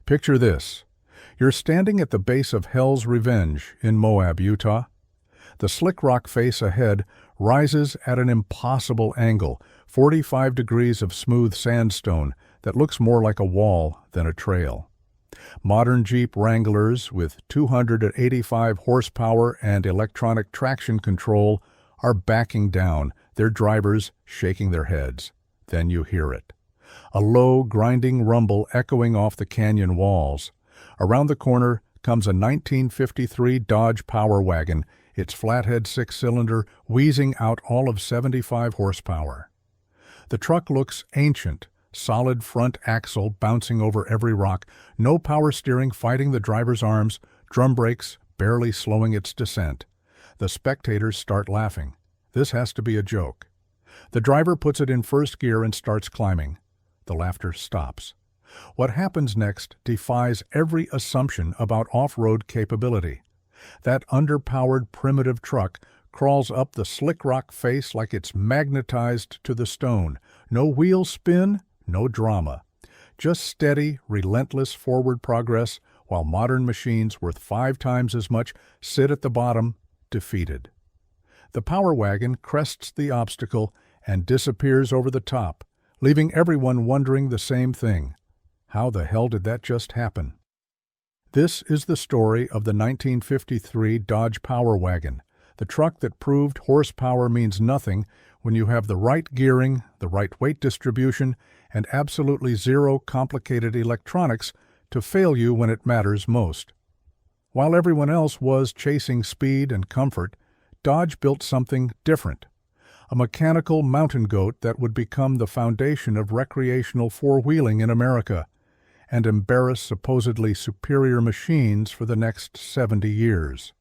Picture this. You're standing at the base of Hell's Revenge in Moab, Utah. The slick rock face ahead rises at an impossible angle, 45 degrees of smooth sandstone that looks more like a wall than a trail. Modern Jeep Wranglers with 285 horsepower and electronic traction control are backing down, their drivers shaking their heads. Then you hear it. A low, grinding rumble echoing off the canyon walls. Around the corner comes a 1953 Dodge Power Wagon, its flathead six-cylinder wheezing out all of 75 horsepower. The truck looks ancient, solid front axle bouncing over every rock, no power steering fighting the driver's arms, drum brakes barely slowing its descent. The spectators start laughing. This has to be a joke. The driver puts it in first gear and starts climbing. The laughter stops. What happens next defies every assumption about off-road capability. That underpowered primitive truck crawls up the slick rock face like it's magnetized to the stone. No wheel spin, no drama. Just steady, relentless forward progress while modern machines worth 5 times as much sit at the bottom, defeated. The Power Wagon crests the obstacle and disappears over the top, leaving everyone wondering the same thing. How the hell did that just happen? This is the story of the 1953 Dodge Power Wagon, the truck that proved horsepower means nothing when you have the right gearing, the right weight distribution, and absolutely zero complicated electronics to fail you when it matters most. While everyone else was chasing speed and comfort, Dodge built something different. A mechanical mountain goat that would become the foundation of recreational four-wheeling in America and embarrass supposedly superior machines for the next 70 years.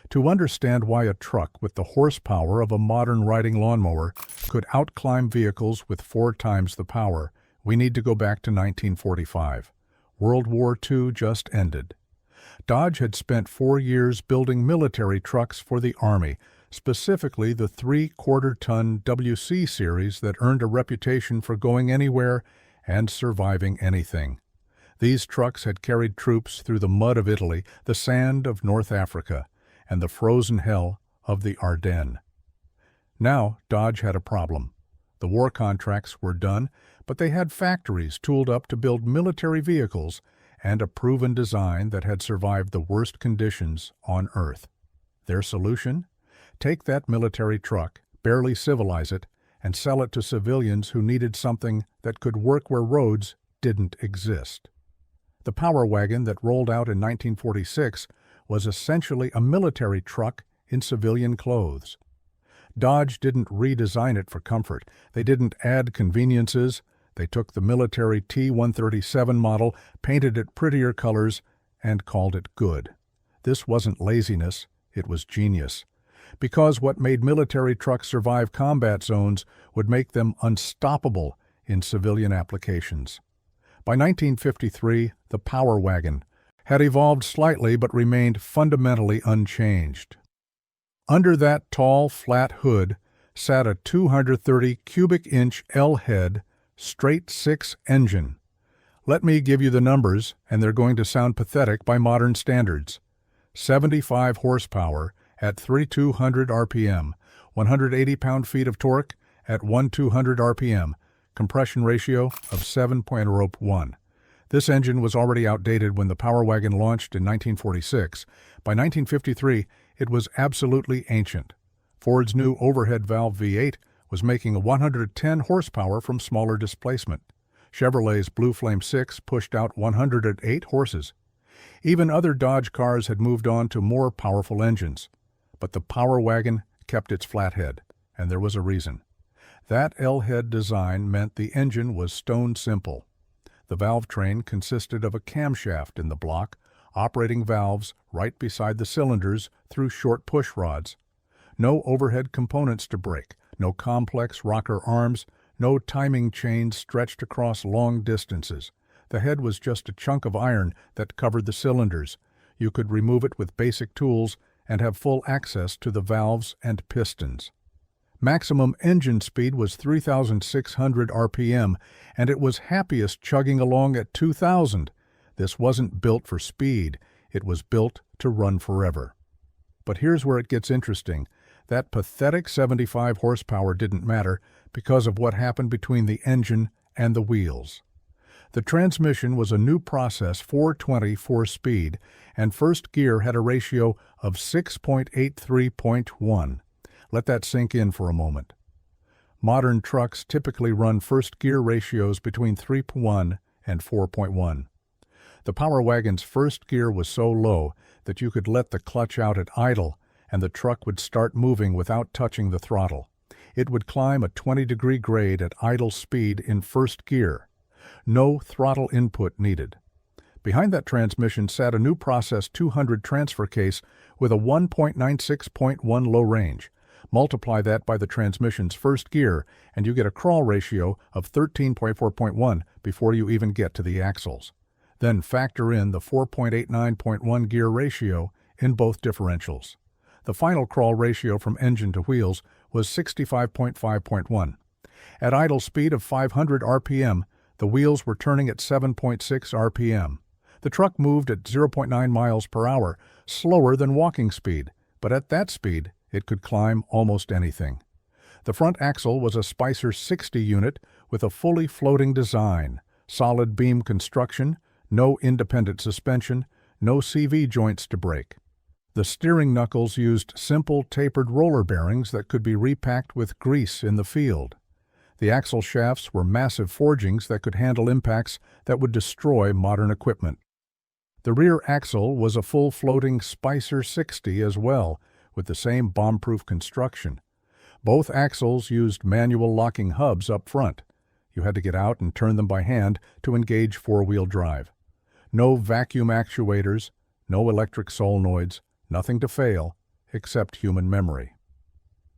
To understand why a truck with the horsepower of a modern riding lawnmower could outclimb vehicles with 4 times the power, we need to go back to 1945. World War II just ended. Dodge had spent 4 years building military trucks for the Army, specifically the 3/4-ton WC series that earned a reputation for going anywhere and surviving anything. These trucks had carried troops through the mud of Italy, the sand of North Africa, and the frozen hell of the Ardennes. Now Dodge had a problem. The war contracts were done, but they had factories tooled up to build military vehicles and a proven design that had survived the worst conditions on Earth. Their solution? Take that military truck, barely civilize it, and sell it to civilians who needed something that could work where roads didn't exist. The Power Wagon that rolled out in 1946 was essentially a military truck in civilian clothes. Dodge didn't redesign it for comfort. They didn't add conveniences. They took the military T-137 model, painted it prettier colors, and called it good. This wasn't laziness, it was genius. Because what made military trucks survive combat zones would make them unstoppable in civilian applications. By 1953, the Power Wagon had evolved slightly but remained fundamentally unchanged. Under that tall, flat hood sat a 230 cubic inch L-head, straight-six engine. Let me give you the numbers, and they're going to sound pathetic by modern standards. 75 horsepower at 3,200 RPM, 180 pound-feet of torque at 1,200 RPM, compression ratio of 7.01. This engine was already outdated when the Power Wagon launched in 1946. By 1953, it was absolutely ancient. Ford's new overhead valve V8 was making 110 horsepower from smaller displacement. Chevrolet's Blue Flame 6 pushed out 108 horses. Even other Dodge cars had moved on to more powerful engines. But the Power Wagon kept its flathead, and there was a reason. That L-head design meant the engine was stone simple. The valve train consisted of a camshaft in the block, operating valves right beside the cylinders through short push rods. No overhead components to brake, no complex rocker arms, no timing chains stretched across long distances. The head was just a chunk of iron that covered the cylinders. You could remove it with basic tools and have full access to the valves and pistons. Maximum engine speed was 3,600 RPM, and it was happiest chugging along at 2,000. This wasn't built for speed, it was built to run forever. But here's where it gets interesting. That pathetic 75 horsepower didn't matter because of what happened between the engine and the wheels. The transmission was a new process 420 4-speed, and first gear had a ratio of 6.83.1. Let that sink in for a moment. Modern trucks typically run first gear ratios between 3.1 and 4.1. The Power Wagon's first gear was so low that you could let the clutch out at idle and the truck would start moving without touching the throttle. It would climb a 20-degree grade at idle speed in first gear. No throttle input needed. Behind that transmission sat a new Process 200 transfer case with a 1.96.1 low range. Multiply that by the transmission's first gear, and you get a crawl ratio of 13.4.1 before you even get to the axles. Then factor in the 4.89.1 gear ratio in both differentials. The final crawl ratio from engine to wheels was 65.5.1. At idle speed of 500 RPM, the wheels were turning at 7.6 RPM. The truck moved at 0.9 miles per hour, slower than walking speed, but at that speed, it could climb almost anything. The front axle was a Spicer 60 unit with a fully floating design, solid beam construction, no independent suspension, no CV joints to break. The steering knuckles used simple tapered roller bearings that could be repacked with grease in the field. The axle shafts were massive forgings that could handle impacts that would destroy modern equipment. The rear axle was a full floating Spicer 60 as well, with the same bomb-proof construction. Both axles used manual locking hubs up front. You had to get out and turn them by hand to engage four-wheel drive. No vacuum actuators, no electric solenoids, nothing to fail except human memory.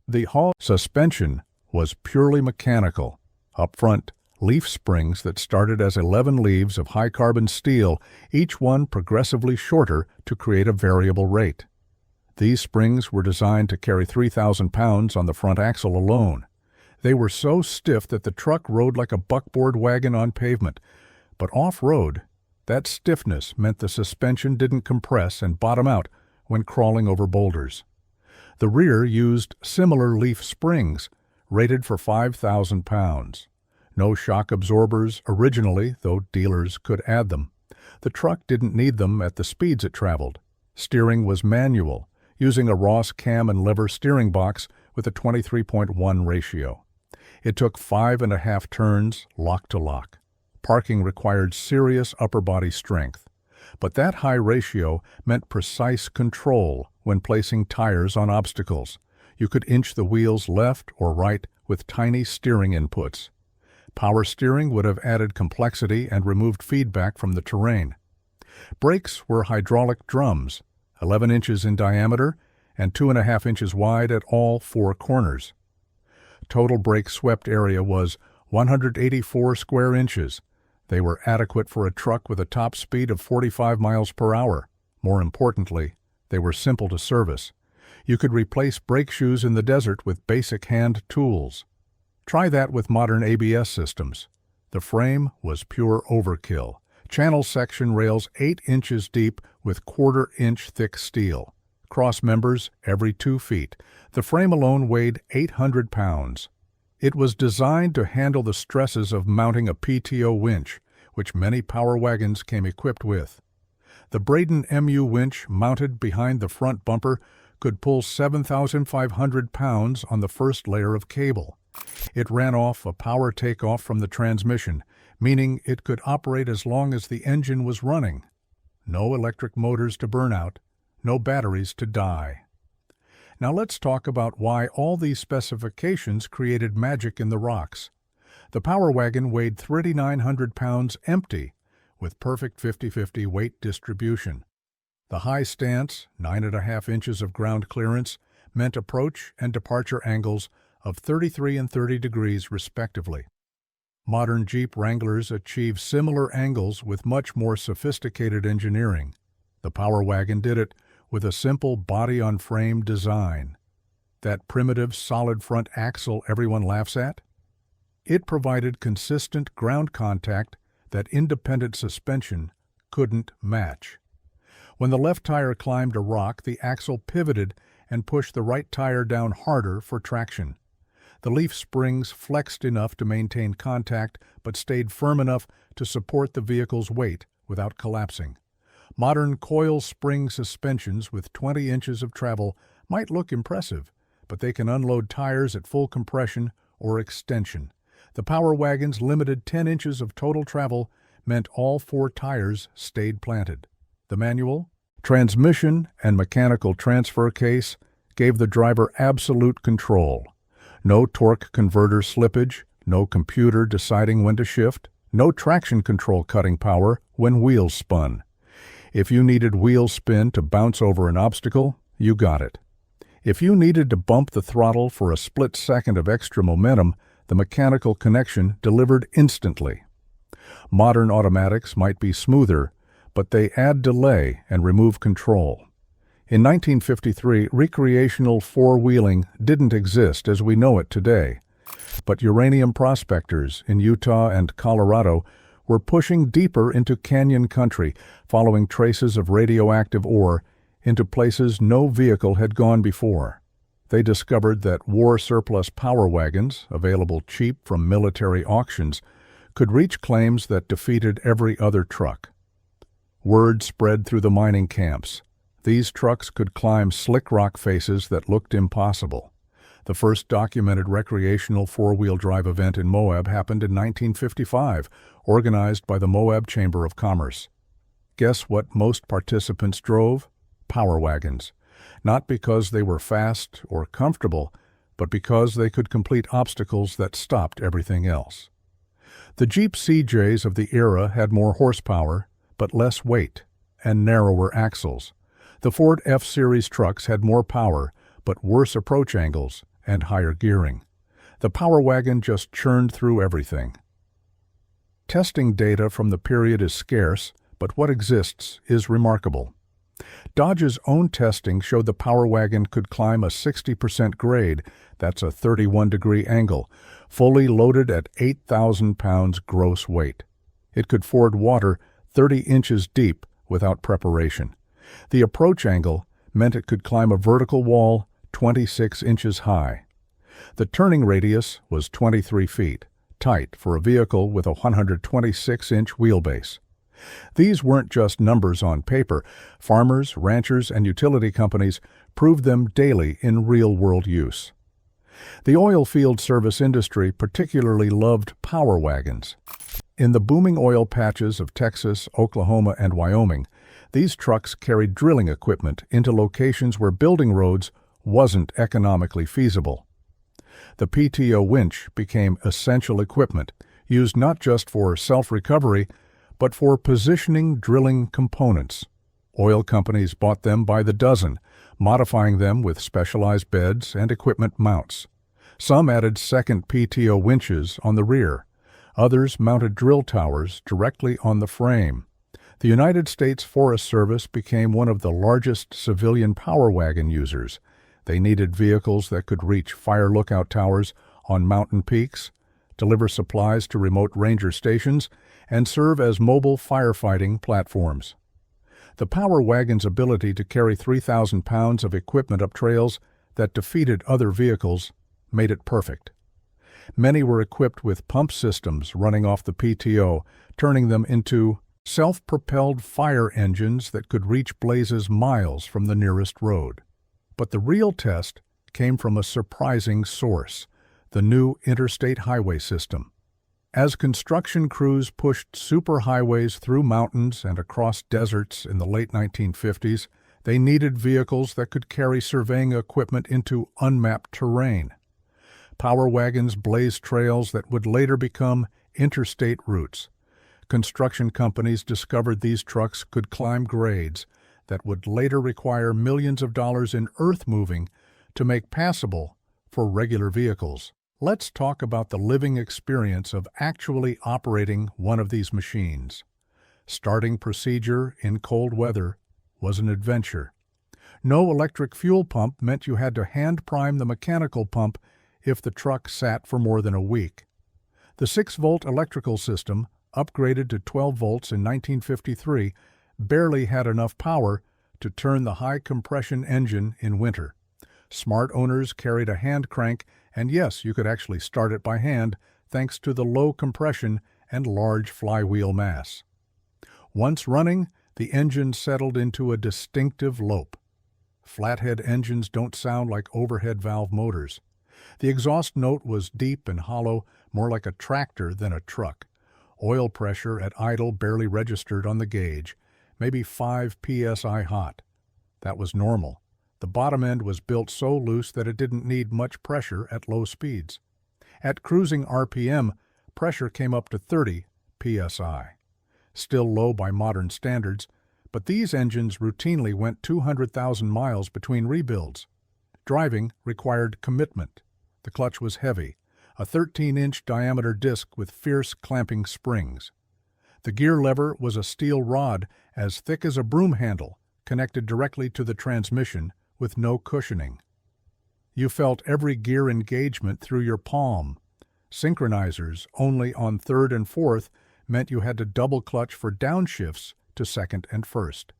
The Hall suspension was purely mechanical. Up front, leaf springs that started as 11 leaves of high-carbon steel, each one progressively shorter to create a variable rate. These springs were designed to carry 3,000 pounds on the front axle alone. They were so stiff that the truck rode like a buckboard wagon on pavement. But off-road, that stiffness meant the suspension didn't compress and bottom out when crawling over boulders. The rear used similar leaf springs, rated for 5,000 pounds. No shock absorbers originally, though dealers could add them. The truck didn't need them at the speeds it traveled. Steering was manual, using a Ross cam and lever steering box with a 23.1 ratio. It took 5.5 turns lock to lock. Parking required serious upper body strength. But that high ratio meant precise control when placing tires on obstacles. You could inch the wheels left or right with tiny steering inputs. Power steering would have added complexity and removed feedback from the terrain. Brakes were hydraulic drums, 11 inches in diameter and 2.5 inches wide at all four corners. Total brake swept area was 184 square inches. They were adequate for a truck with a top speed of 45 miles per hour. More importantly, they were simple to service. You could replace brake shoes in the desert with basic hand tools. Try that with modern ABS systems. The frame was pure overkill. Channel section rails 8 inches deep with 1/4-inch thick steel. Cross members every 2 feet. The frame alone weighed 800 pounds. It was designed to handle the stresses of mounting a PTO winch, which many Power Wagons came equipped with. The Braden MU winch mounted behind the front bumper could pull 7,500 pounds on the first layer of cable. It ran off a power takeoff from the transmission, meaning it could operate as long as the engine was running. No electric motors to burn out, no batteries to die. Now let's talk about why all these specifications created magic in the rocks. The Power Wagon weighed 3,900 pounds empty, with perfect 50-50 weight distribution. The high stance, 9.5 inches of ground clearance, meant approach and departure angles of 33 and 30 degrees respectively. Modern Jeep Wranglers achieve similar angles with much more sophisticated engineering. The Power Wagon did it with a simple body-on-frame design. That primitive solid front axle everyone laughs at? It provided consistent ground contact that independent suspension couldn't match. When the left tire climbed a rock, the axle pivoted and pushed the right tire down harder for traction. The leaf springs flexed enough to maintain contact but stayed firm enough to support the vehicle's weight without collapsing. Modern coil spring suspensions with 20 inches of travel might look impressive, but they can unload tires at full compression or extension. The Power Wagon's limited 10 inches of total travel meant all 4 tires stayed planted. The manual, transmission, and mechanical transfer case gave the driver absolute control. No torque converter slippage, no computer deciding when to shift, no traction control cutting power when wheels spun. If you needed wheel spin to bounce over an obstacle, you got it. If you needed to bump the throttle for a split second of extra momentum, the mechanical connection delivered instantly. Modern automatics might be smoother, but they add delay and remove control. In 1953, recreational four-wheeling didn't exist as we know it today, but uranium prospectors in Utah and Colorado were pushing deeper into canyon country, following traces of radioactive ore into places no vehicle had gone before. They discovered that war-surplus power wagons, available cheap from military auctions, could reach claims that defeated every other truck. Word spread through the mining camps. These trucks could climb slick rock faces that looked impossible. The first documented recreational four-wheel drive event in Moab happened in 1955, organized by the Moab Chamber of Commerce. Guess what most participants drove? Power wagons. Not because they were fast or comfortable, but because they could complete obstacles that stopped everything else. The Jeep CJs of the era had more horsepower, but less weight, and narrower axles. The Ford F-Series trucks had more power, but worse approach angles and higher gearing. The Power Wagon just churned through everything. Testing data from the period is scarce, but what exists is remarkable. Dodge's own testing showed the Power Wagon could climb a 60% grade, that's a 31-degree angle, fully loaded at 8,000 pounds gross weight. It could ford water 30 inches deep without preparation. The approach angle meant it could climb a vertical wall 26 inches high. The turning radius was 23 feet, tight for a vehicle with a 126-inch wheelbase. These weren't just numbers on paper. Farmers, ranchers, and utility companies proved them daily in real-world use. The oil field service industry particularly loved power wagons. In the booming oil patches of Texas, Oklahoma, and Wyoming, these trucks carried drilling equipment into locations where building roads wasn't economically feasible. The PTO winch became essential equipment, used not just for self-recovery, but for positioning drilling components. Oil companies bought them by the dozen, modifying them with specialized beds and equipment mounts. Some added second PTO winches on the rear. Others mounted drill towers directly on the frame. The United States Forest Service became one of the largest civilian power wagon users. They needed vehicles that could reach fire lookout towers on mountain peaks, deliver supplies to remote ranger stations, and serve as mobile firefighting platforms. The Power Wagon's ability to carry 3,000 pounds of equipment up trails that defeated other vehicles made it perfect. Many were equipped with pump systems running off the PTO, turning them into self-propelled fire engines that could reach blazes miles from the nearest road. But the real test came from a surprising source, the new interstate highway system. As construction crews pushed superhighways through mountains and across deserts in the late 1950s, they needed vehicles that could carry surveying equipment into unmapped terrain. Power wagons blazed trails that would later become interstate routes. Construction companies discovered these trucks could climb grades that would later require millions of dollars in earth moving to make passable for regular vehicles. Let's talk about the living experience of actually operating one of these machines. Starting procedure in cold weather was an adventure. No electric fuel pump meant you had to hand prime the mechanical pump if the truck sat for more than a week. The 6-volt electrical system, upgraded to 12 volts in 1953, barely had enough power to turn the high-compression engine in winter. Smart owners carried a hand crank, and yes, you could actually start it by hand thanks to the low compression and large flywheel mass. Once running, the engine settled into a distinctive lope. Flathead engines don't sound like overhead valve motors. The exhaust note was deep and hollow, more like a tractor than a truck. Oil pressure at idle barely registered on the gauge, maybe 5 psi hot. That was normal. The bottom end was built so loose that it didn't need much pressure at low speeds. At cruising RPM, pressure came up to 30 psi. Still low by modern standards, but these engines routinely went 200,000 miles between rebuilds. Driving required commitment. The clutch was heavy, a 13-inch diameter disc with fierce clamping springs. The gear lever was a steel rod as thick as a broom handle, connected directly to the transmission with no cushioning. You felt every gear engagement through your palm. Synchronizers only on third and fourth meant you had to double clutch for downshifts to second and first.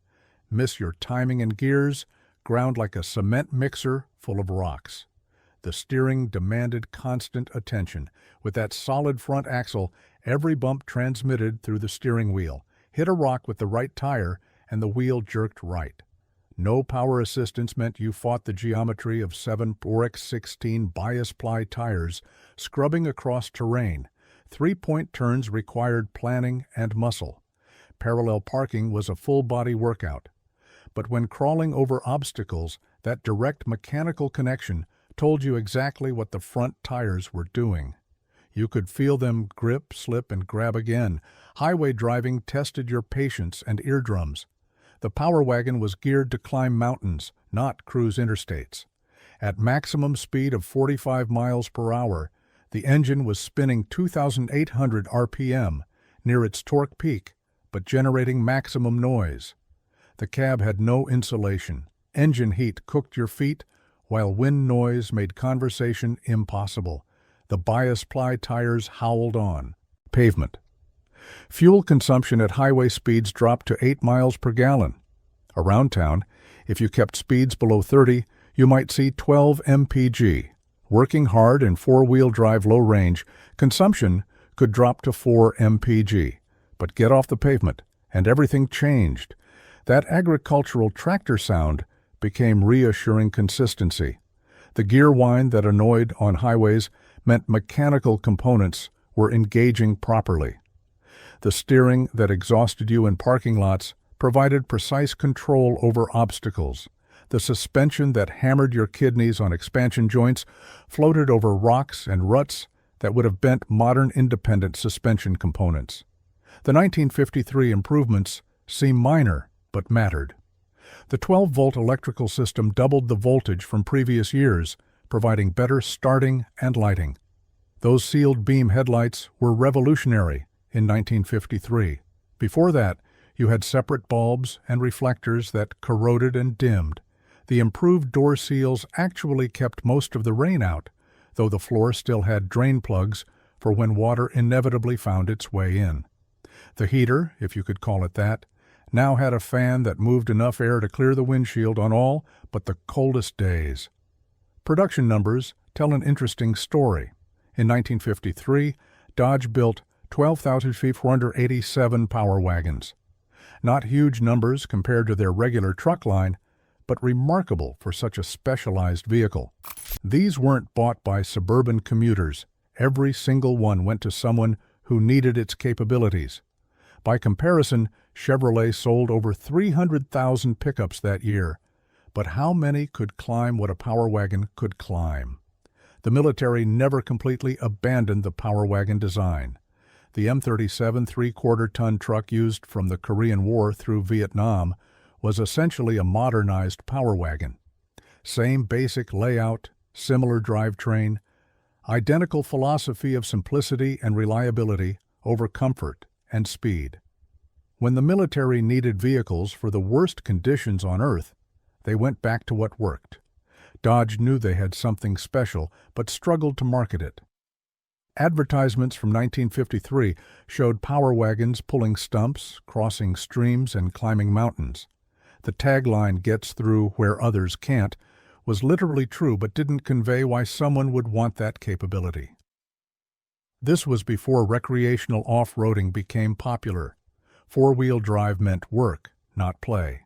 Miss your timing and gears, ground like a cement mixer full of rocks. The steering demanded constant attention. With that solid front axle, every bump transmitted through the steering wheel. Hit a rock with the right tire, and the wheel jerked right. No power assistance meant you fought the geometry of 7 4x16 bias ply tires, scrubbing across terrain. 3-point turns required planning and muscle. Parallel parking was a full-body workout. But when crawling over obstacles, that direct mechanical connection told you exactly what the front tires were doing. You could feel them grip, slip, and grab again. Highway driving tested your patience and eardrums. The Power Wagon was geared to climb mountains, not cruise interstates. At maximum speed of 45 miles per hour, the engine was spinning 2,800 RPM, near its torque peak, but generating maximum noise. The cab had no insulation. Engine heat cooked your feet, while wind noise made conversation impossible. The bias ply tires howled on. Pavement. Fuel consumption at highway speeds dropped to 8 miles per gallon. Around town, if you kept speeds below 30, you might see 12 mpg. Working hard in four-wheel drive low range, consumption could drop to 4 mpg. But get off the pavement, and everything changed. That agricultural tractor sound became reassuring consistency. The gear whine that annoyed on highways meant mechanical components were engaging properly. The steering that exhausted you in parking lots provided precise control over obstacles. The suspension that hammered your kidneys on expansion joints floated over rocks and ruts that would have bent modern independent suspension components. The 1953 improvements seem minor, but mattered. The 12-volt electrical system doubled the voltage from previous years, providing better starting and lighting. Those sealed beam headlights were revolutionary in 1953. Before that, you had separate bulbs and reflectors that corroded and dimmed. The improved door seals actually kept most of the rain out, though the floor still had drain plugs for when water inevitably found its way in. The heater, if you could call it that, now had a fan that moved enough air to clear the windshield on all but the coldest days. Production numbers tell an interesting story. In 1953, Dodge built 12,487 Power Wagons. Not huge numbers compared to their regular truck line, but remarkable for such a specialized vehicle. These weren't bought by suburban commuters. Every single one went to someone who needed its capabilities. By comparison, Chevrolet sold over 300,000 pickups that year, but how many could climb what a Power Wagon could climb? The military never completely abandoned the Power Wagon design. The M37 3/4-ton truck used from the Korean War through Vietnam was essentially a modernized Power Wagon. Same basic layout, similar drivetrain, identical philosophy of simplicity and reliability over comfort and speed. When the military needed vehicles for the worst conditions on Earth, they went back to what worked. Dodge knew they had something special, but struggled to market it. Advertisements from 1953 showed power wagons pulling stumps, crossing streams, and climbing mountains. The tagline, "Gets through where others can't," was literally true but didn't convey why someone would want that capability. This was before recreational off-roading became popular. Four-wheel drive meant work, not play.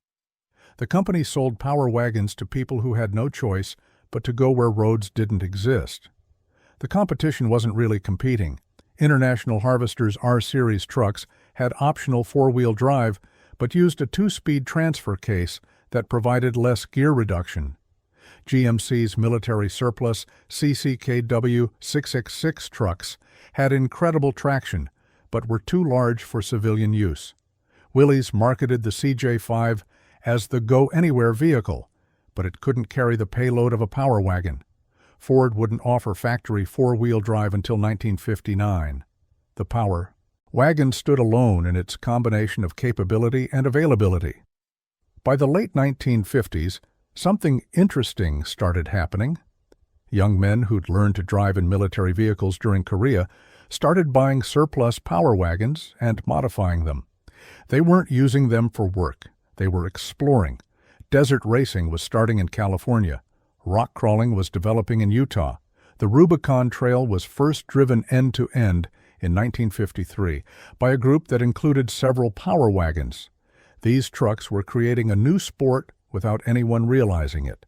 The company sold power wagons to people who had no choice but to go where roads didn't exist. The competition wasn't really competing. International Harvester's R-Series trucks had optional four-wheel drive but used a two-speed transfer case that provided less gear reduction. GMC's military surplus CCKW 6X6 trucks had incredible traction but were too large for civilian use. Willys marketed the CJ5 as the go-anywhere vehicle, but it couldn't carry the payload of a power wagon. Ford wouldn't offer factory four-wheel drive until 1959. The Power Wagon stood alone in its combination of capability and availability. By the late 1950s, something interesting started happening. Young men who'd learned to drive in military vehicles during Korea started buying surplus power wagons and modifying them. They weren't using them for work. They were exploring. Desert racing was starting in California. Rock crawling was developing in Utah. The Rubicon Trail was first driven end-to-end in 1953 by a group that included several power wagons. These trucks were creating a new sport without anyone realizing it.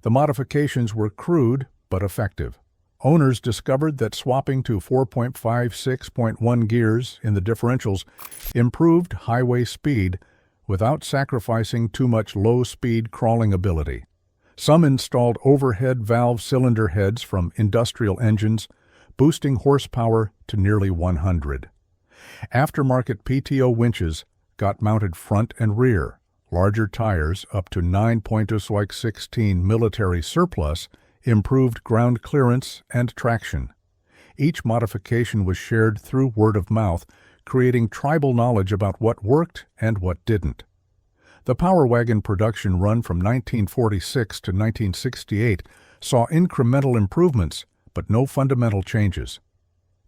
The modifications were crude but effective. Owners discovered that swapping to 4.56.1 gears in the differentials improved highway speed without sacrificing too much low-speed crawling ability. Some installed overhead valve cylinder heads from industrial engines, boosting horsepower to nearly 100. Aftermarket PTO winches got mounted front and rear. Larger tires, up to 9.16 military surplus, improved ground clearance and traction. Each modification was shared through word of mouth, creating tribal knowledge about what worked and what didn't. The Power Wagon production run from 1946 to 1968 saw incremental improvements, but no fundamental changes.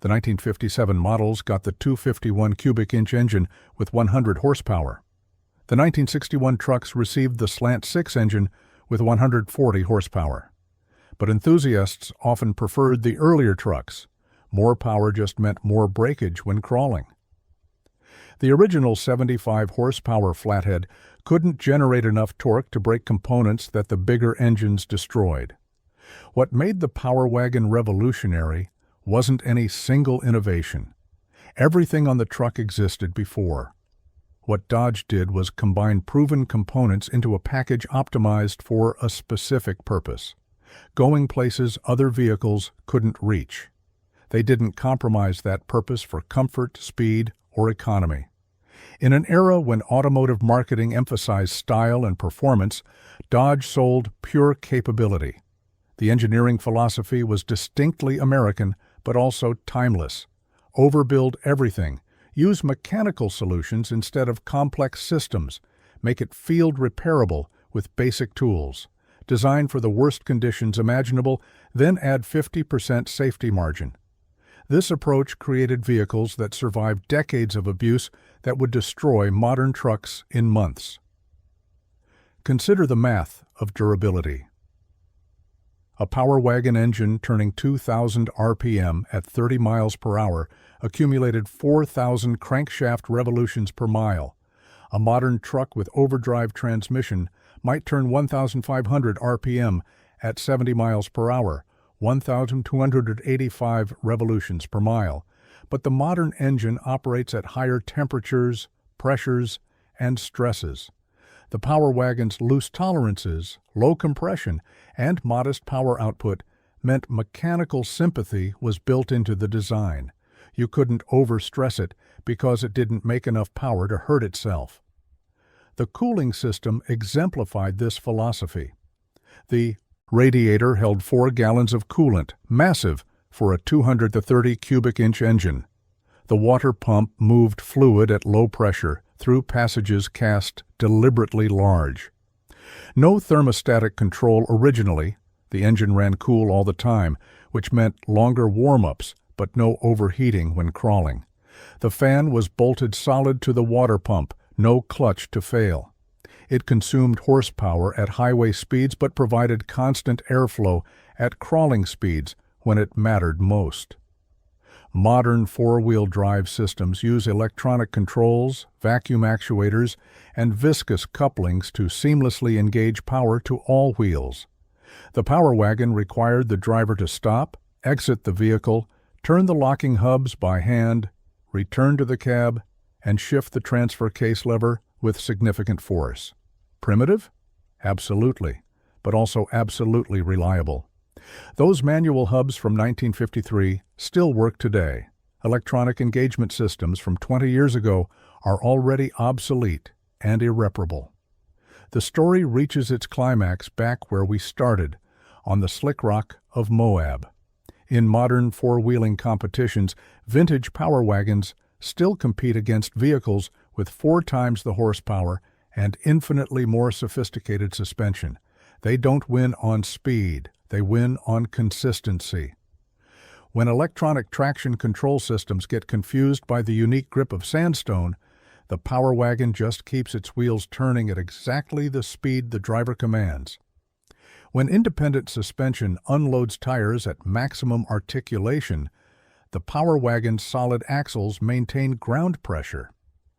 The 1957 models got the 251 cubic inch engine with 100 horsepower. The 1961 trucks received the Slant 6 engine with 140 horsepower. But enthusiasts often preferred the earlier trucks. More power just meant more breakage when crawling. The original 75 horsepower flathead couldn't generate enough torque to break components that the bigger engines destroyed. What made the Power Wagon revolutionary wasn't any single innovation. Everything on the truck existed before. What Dodge did was combine proven components into a package optimized for a specific purpose, going places other vehicles couldn't reach. They didn't compromise that purpose for comfort, speed, or economy. In an era when automotive marketing emphasized style and performance, Dodge sold pure capability. The engineering philosophy was distinctly American, but also timeless. Overbuild everything. Use mechanical solutions instead of complex systems. Make it field repairable with basic tools. Design for the worst conditions imaginable, then add 50% safety margin. This approach created vehicles that survived decades of abuse that would destroy modern trucks in months. Consider the math of durability. A Power Wagon engine turning 2,000 RPM at 30 miles per hour accumulated 4,000 crankshaft revolutions per mile. A modern truck with overdrive transmission might turn 1,500 RPM at 70 miles per hour, 1,285 revolutions per mile. But the modern engine operates at higher temperatures, pressures, and stresses. The Power Wagon's loose tolerances, low compression, and modest power output meant mechanical sympathy was built into the design. You couldn't overstress it because it didn't make enough power to hurt itself. The cooling system exemplified this philosophy. The radiator held 4 gallons of coolant, massive for a 230 cubic inch engine. The water pump moved fluid at low pressure through passages cast deliberately large. No thermostatic control originally. The engine ran cool all the time, which meant longer warm-ups, but no overheating when crawling. The fan was bolted solid to the water pump, no clutch to fail. It consumed horsepower at highway speeds but provided constant airflow at crawling speeds when it mattered most. Modern four-wheel drive systems use electronic controls, vacuum actuators, and viscous couplings to seamlessly engage power to all wheels. The Power Wagon required the driver to stop, exit the vehicle, turn the locking hubs by hand, return to the cab, and shift the transfer case lever with significant force. Primitive? Absolutely, but also absolutely reliable. Those manual hubs from 1953 still work today. Electronic engagement systems from 20 years ago are already obsolete and irreparable. The story reaches its climax back where we started, on the slick rock of Moab. In modern four-wheeling competitions, vintage power wagons still compete against vehicles with 4 times the horsepower and infinitely more sophisticated suspension. They don't win on speed, they win on consistency. When electronic traction control systems get confused by the unique grip of sandstone, the Power Wagon just keeps its wheels turning at exactly the speed the driver commands. When independent suspension unloads tires at maximum articulation, the Power Wagon's solid axles maintain ground pressure.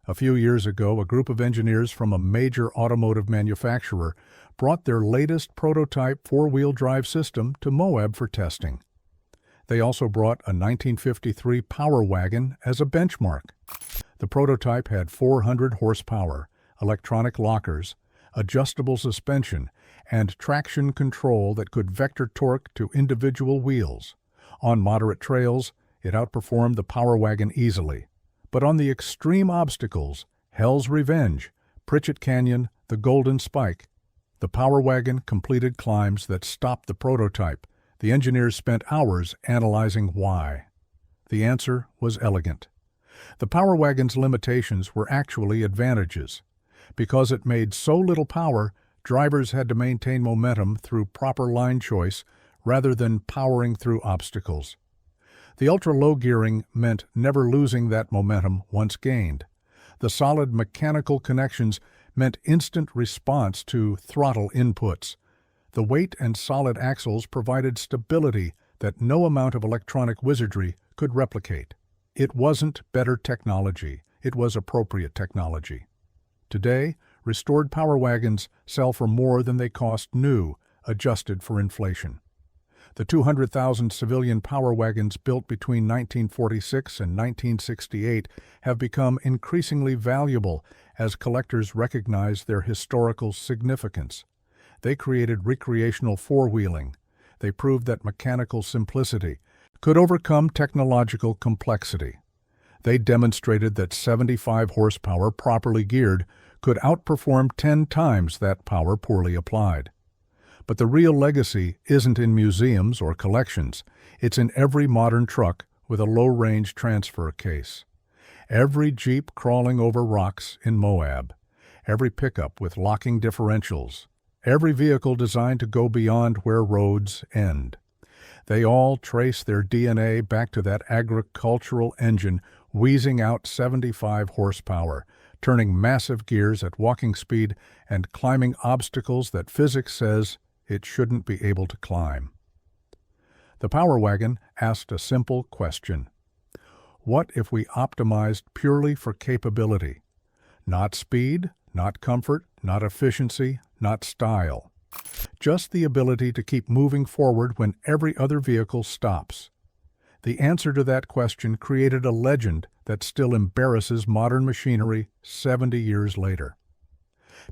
A few years ago, a group of engineers from a major automotive manufacturer brought their latest prototype four-wheel drive system to Moab for testing. They also brought a 1953 Power Wagon as a benchmark. The prototype had 400 horsepower, electronic lockers, adjustable suspension, and traction control that could vector torque to individual wheels. On moderate trails, it outperformed the Power Wagon easily. But on the extreme obstacles, Hell's Revenge, Pritchett Canyon, the Golden Spike, the Power Wagon completed climbs that stopped the prototype. The engineers spent hours analyzing why. The answer was elegant. The Power Wagon's limitations were actually advantages. Because it made so little power, drivers had to maintain momentum through proper line choice rather than powering through obstacles. The ultra-low gearing meant never losing that momentum once gained. The solid mechanical connections meant instant response to throttle inputs. The weight and solid axles provided stability that no amount of electronic wizardry could replicate. It wasn't better technology, it was appropriate technology. Today, restored Power Wagons sell for more than they cost new, adjusted for inflation. The 200,000 civilian Power Wagons built between 1946 and 1968 have become increasingly valuable as collectors recognize their historical significance. They created recreational four-wheeling. They proved that mechanical simplicity could overcome technological complexity. They demonstrated that 75 horsepower properly geared could outperform 10 times that power poorly applied. But the real legacy isn't in museums or collections. It's in every modern truck with a low-range transfer case. Every Jeep crawling over rocks in Moab. Every pickup with locking differentials. Every vehicle designed to go beyond where roads end. They all trace their DNA back to that agricultural engine wheezing out 75 horsepower, turning massive gears at walking speed and climbing obstacles that physics says it shouldn't be able to climb. The Power Wagon asked a simple question. What if we optimized purely for capability? Not speed, not comfort, not efficiency, not style. Just the ability to keep moving forward when every other vehicle stops. The answer to that question created a legend that still embarrasses modern machinery 70 years later.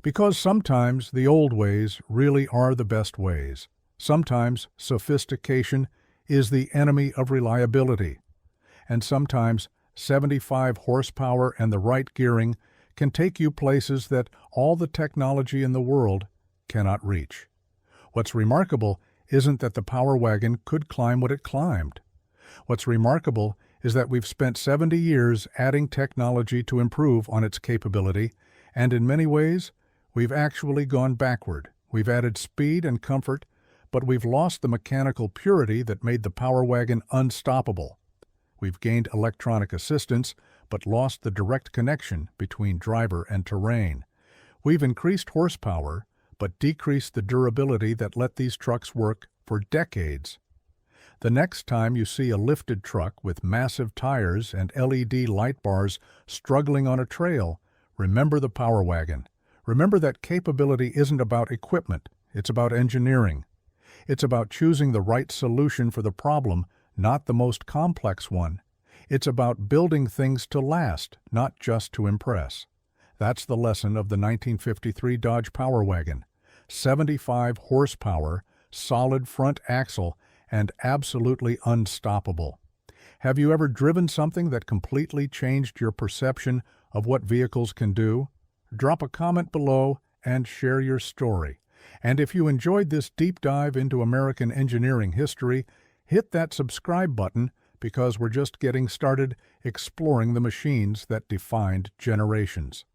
Because sometimes the old ways really are the best ways. Sometimes sophistication is the enemy of reliability. And sometimes 75 horsepower and the right gearing can take you places that all the technology in the world cannot reach. What's remarkable isn't that the Power Wagon could climb what it climbed. What's remarkable is that we've spent 70 years adding technology to improve on its capability, and in many ways, we've actually gone backward. We've added speed and comfort, but we've lost the mechanical purity that made the Power Wagon unstoppable. We've gained electronic assistance, but lost the direct connection between driver and terrain. We've increased horsepower, but decreased the durability that let these trucks work for decades. The next time you see a lifted truck with massive tires and LED light bars struggling on a trail, remember the Power Wagon. Remember that capability isn't about equipment, it's about engineering. It's about choosing the right solution for the problem, not the most complex one. It's about building things to last, not just to impress. That's the lesson of the 1953 Dodge Power Wagon. 75 horsepower, solid front axle, and absolutely unstoppable. Have you ever driven something that completely changed your perception of what vehicles can do? Drop a comment below and share your story. And if you enjoyed this deep dive into American engineering history, hit that subscribe button because we're just getting started exploring the machines that defined generations.